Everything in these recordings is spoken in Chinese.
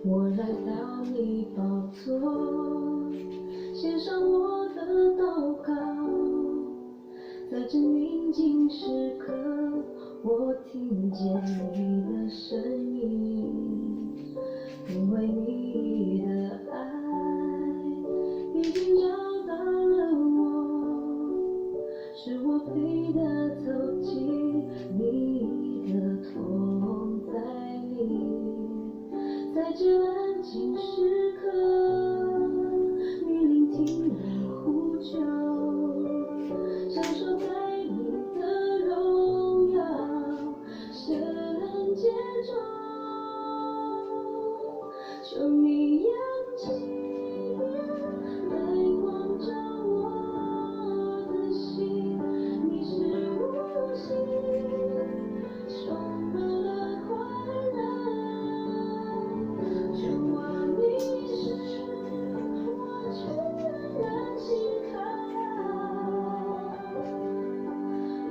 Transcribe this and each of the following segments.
我来到你宝座，献上我的祷告，在这宁静时刻，我听见你的声音，因为你的爱已经找到了我，使我配得走进你的同在里。在这安静时刻，你聆听我呼救，享受在你的荣耀圣洁中。求你扬起脸来光照我的心，你是我心充满了快乐。主啊，你是我全然心靠，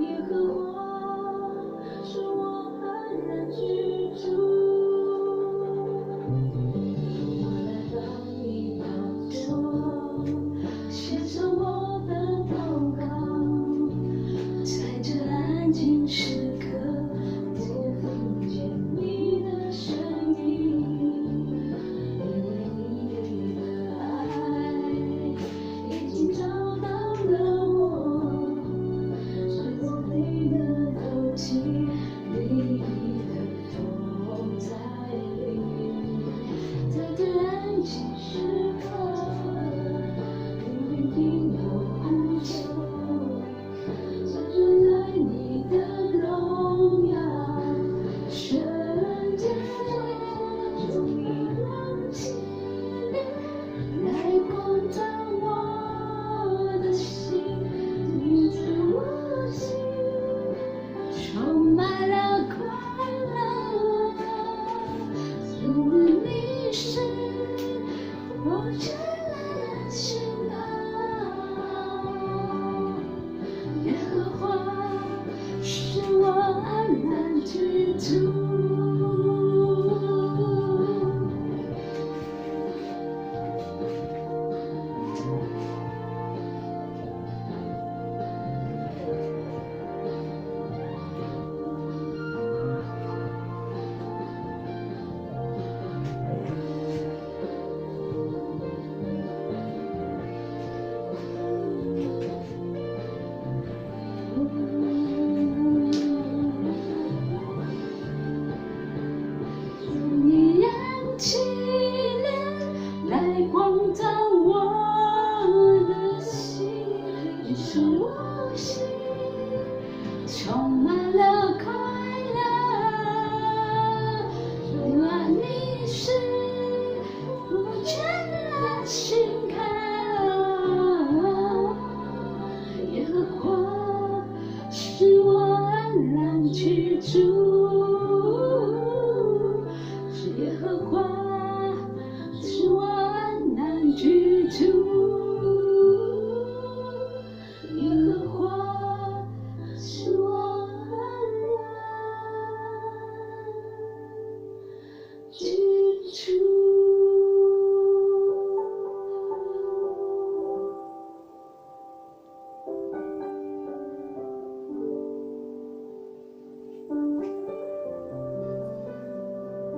耶和华是我安然居住。我来到你宝座，献上我的祷告，在这安静时刻，我听见你的声音。充满了快乐，主啊，你是我全然心靠，耶和华是我安然居住，是耶和华是我安然居住。去